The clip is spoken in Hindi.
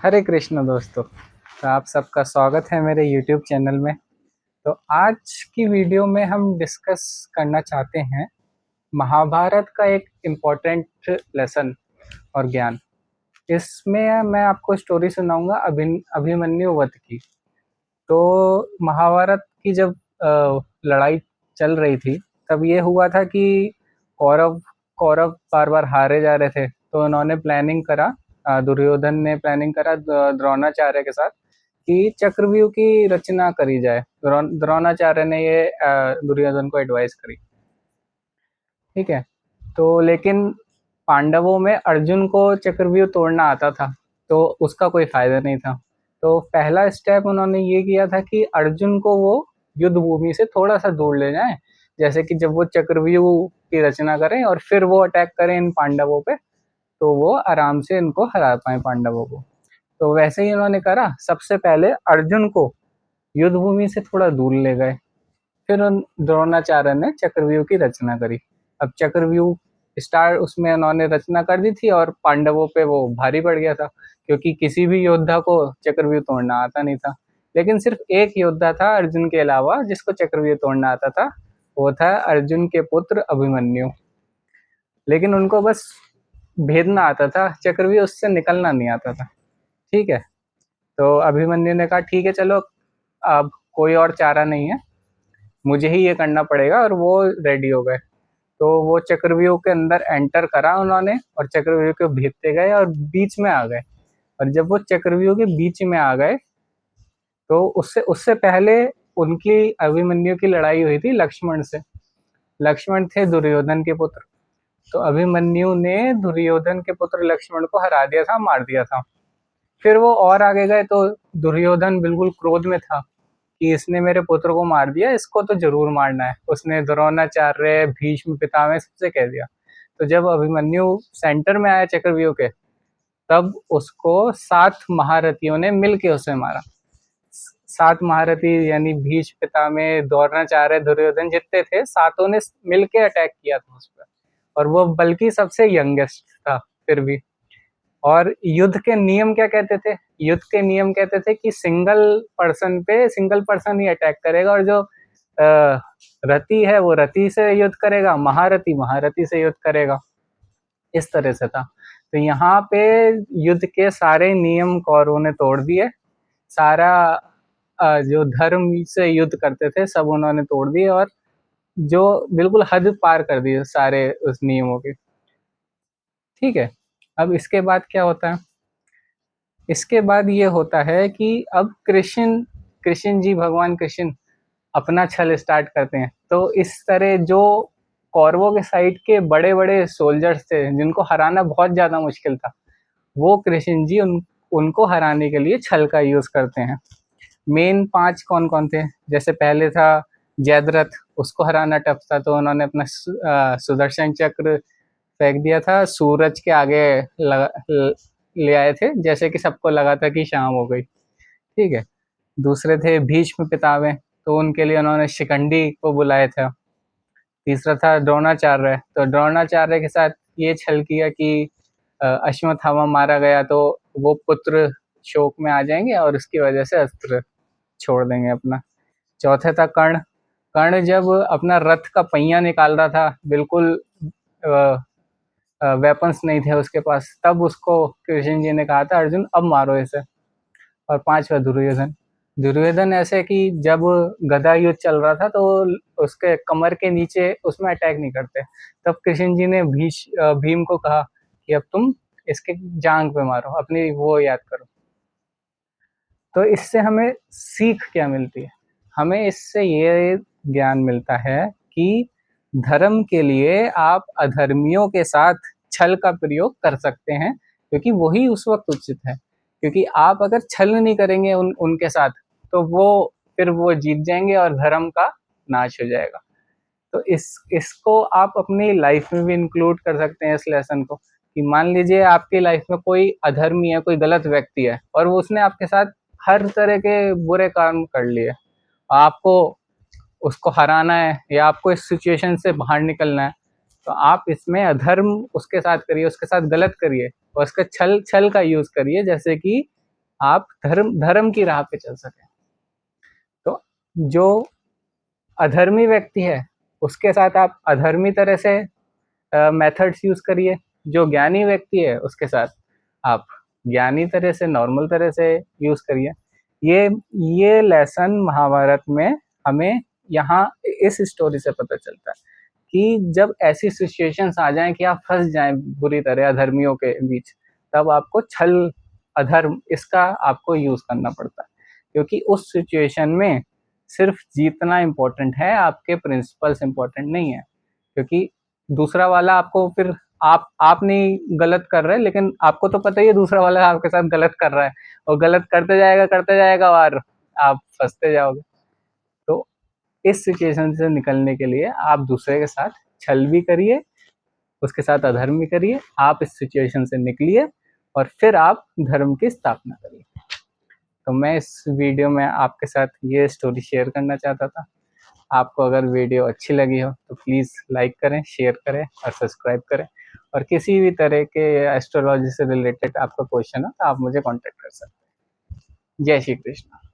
हरे कृष्ण दोस्तों। तो आप सबका स्वागत है मेरे यूट्यूब चैनल में। तो आज की वीडियो में हम डिस्कस करना चाहते हैं महाभारत का एक इम्पोर्टेंट लेसन और ज्ञान। इसमें मैं आपको स्टोरी सुनाऊंगा अभिमन्यु वध की। तो महाभारत की जब लड़ाई चल रही थी तब ये हुआ था कि कौरव कौरव बार बार हारे जा रहे थे, तो उन्होंने प्लानिंग करा। दुर्योधन ने प्लानिंग करा द्रोणाचार्य के साथ कि चक्रव्यूह की रचना करी जाए। द्रोणाचार्य ने ये दुर्योधन को एडवाइस करी। ठीक है। तो लेकिन पांडवों में अर्जुन को चक्रव्यूह तोड़ना आता था, तो उसका कोई फायदा नहीं था। तो पहला स्टेप उन्होंने ये किया था कि अर्जुन को वो युद्ध भूमि से थोड़ा सा दूर ले जाएं, जैसे कि जब वो चक्रव्यूह की रचना करें और फिर वो अटैक करें इन पांडवों पे, तो वो आराम से इनको हरा पाए पांडवों को। तो वैसे ही उन्होंने करा। सबसे पहले अर्जुन को युद्ध भूमि से थोड़ा दूर ले गए, फिर उन द्रोणाचार्य ने चक्रव्यूह की रचना करी। अब चक्रव्यूह स्टार उसमें उन्होंने रचना कर दी थी और पांडवों पे वो भारी पड़ गया था, क्योंकि किसी भी योद्धा को चक्रव्यूह तोड़ना आता नहीं था। लेकिन सिर्फ एक योद्धा था अर्जुन के अलावा जिसको चक्रव्यूह तोड़ना आता था, वो था अर्जुन के पुत्र अभिमन्यु। लेकिन उनको बस भेदना आता था, चक्रव्यूह उससे निकलना नहीं आता था। ठीक है। तो अभिमन्यु ने कहा ठीक है चलो, अब कोई और चारा नहीं है, मुझे ही ये करना पड़ेगा, और वो रेडी हो गए। तो वो चक्रव्यूह के अंदर एंटर करा उन्होंने और चक्रव्यूह के भेदते गए और बीच में आ गए। और जब वो चक्रव्यूह के बीच में आ गए, तो उससे उससे पहले उनकी अभिमन्यु की लड़ाई हुई थी लक्ष्मण से। लक्ष्मण थे दुर्योधन के पुत्र। तो अभिमन्यु ने दुर्योधन के पुत्र लक्ष्मण को हरा दिया था, मार दिया था। फिर वो और आगे गए तो दुर्योधन बिल्कुल क्रोध में था कि इसने मेरे पुत्र को मार दिया, इसको तो जरूर मारना है। उसने द्रोणाचार्य, भीष्म पितामह सबसे कह दिया। तो जब अभिमन्यु सेंटर में आया चक्रव्यूह के, तब उसको 7 महारथियों ने मिलके उसे मारा। 7 महारथी यानी भीष्म पितामह, द्रोणाचार्य, दुर्योधन जितने थे सातों ने मिलके अटैक किया था उस पर। और वो बल्कि सबसे यंगेस्ट था फिर भी। और युद्ध के नियम क्या कहते थे? युद्ध के नियम कहते थे कि सिंगल पर्सन ही अटैक करेगा, और जो रति है वो रति से युद्ध करेगा, महारथी महारथी से युद्ध करेगा। इस तरह से था। तो यहाँ पे युद्ध के सारे नियम कौरवों ने तोड़ दिए। सारा जो धर्म से युद्ध करते थे सब उन्होंने तोड़ दिए, और जो बिल्कुल हद पार कर दी सारे उस नियमों की। ठीक है। अब इसके बाद क्या होता है? इसके बाद ये होता है कि अब कृष्ण कृष्ण जी, भगवान कृष्ण अपना छल स्टार्ट करते हैं। तो इस तरह जो कौरवों के साइड के बड़े बड़े सोल्जर्स थे जिनको हराना बहुत ज्यादा मुश्किल था, वो कृष्ण जी उनको हराने के लिए छल का यूज करते हैं। मेन 5 कौन कौन थे? जैसे पहले था जयद्रथ, उसको हराना टफ था, तो उन्होंने अपना सुदर्शन चक्र फेंक दिया था, सूरज के आगे ले आए थे, जैसे कि सबको लगा था कि शाम हो गई। ठीक है। दूसरे थे भीष्म पितामह, तो उनके लिए उन्होंने शिखंडी को बुलाया था। तीसरा था द्रोणाचार्य, तो द्रोणाचार्य के साथ ये छल किया कि अश्वत्थामा मारा गया तो वो पुत्र शोक में आ जाएंगे और उसकी वजह से अस्त्र छोड़ देंगे अपना। चौथे था कर्ण। कर्ण जब अपना रथ का पहिया निकाल रहा था, बिल्कुल वेपन्स नहीं थे उसके पास, तब उसको कृष्ण जी ने कहा था अर्जुन अब मारो इसे। और पांचवा दुर्योधन। दुर्योधन ऐसे कि जब गदा युद्ध चल रहा था तो उसके कमर के नीचे उसमें अटैक नहीं करते, तब कृष्ण जी ने भीम को कहा कि अब तुम इसके जांग पे मारो, अपनी वो याद करो। तो इससे हमें सीख क्या मिलती है? हमें इससे ये ज्ञान मिलता है कि धर्म के लिए आप अधर्मियों के साथ छल का प्रयोग कर सकते हैं, क्योंकि वही उस वक्त उचित है। क्योंकि आप अगर छल नहीं करेंगे उनके साथ, तो वो फिर वो जीत जाएंगे और धर्म का नाश हो जाएगा। तो इसको आप अपनी लाइफ में भी इंक्लूड कर सकते हैं इस लेसन को, कि मान लीजिए आपकी लाइफ में कोई अधर्मी है, कोई गलत व्यक्ति है, और वो उसने आपके साथ हर तरह के बुरे काम कर लिए, आपको उसको हराना है या आपको इस सिचुएशन से बाहर निकलना है, तो आप इसमें अधर्म उसके साथ करिए, उसके साथ गलत करिए, और उसका छल का यूज करिए, जैसे कि आप धर्म की राह पे चल सकें। तो जो अधर्मी व्यक्ति है उसके साथ आप अधर्मी तरह से मेथड्स यूज करिए, जो ज्ञानी व्यक्ति है उसके साथ आप ज्ञानी तरह से, नॉर्मल तरह से यूज करिए। ये ये लेसन महाभारत में हमें यहाँ इस स्टोरी से पता चलता है कि जब ऐसी सिचुएशंस आ जाएं कि आप फंस जाएं बुरी तरह अधर्मियों के बीच, तब आपको छल, अधर्म, इसका आपको यूज करना पड़ता है, क्योंकि उस सिचुएशन में सिर्फ जीतना इम्पोर्टेंट है, आपके प्रिंसिपल्स इम्पोर्टेंट नहीं है। क्योंकि दूसरा वाला आपको फिर आप नहीं गलत कर रहे, लेकिन आपको तो पता ही है दूसरा वाला आपके साथ गलत कर रहा है, और गलत करते जाएगा और आप फंसते जाओगे। तो इस सिचुएशन से निकलने के लिए आप दूसरे के साथ छल भी करिए, उसके साथ अधर्म भी करिए, आप इस सिचुएशन से निकलिए और फिर आप धर्म की स्थापना करिए। तो मैं इस वीडियो में आपके साथ ये स्टोरी शेयर करना चाहता था। आपको अगर वीडियो अच्छी लगी हो तो प्लीज़ लाइक करें, शेयर करें और सब्सक्राइब करें। और किसी भी तरह के एस्ट्रोलॉजी से रिलेटेड आपका क्वेश्चन हो तो आप मुझे कांटेक्ट कर सकते हैं। जय श्री कृष्ण।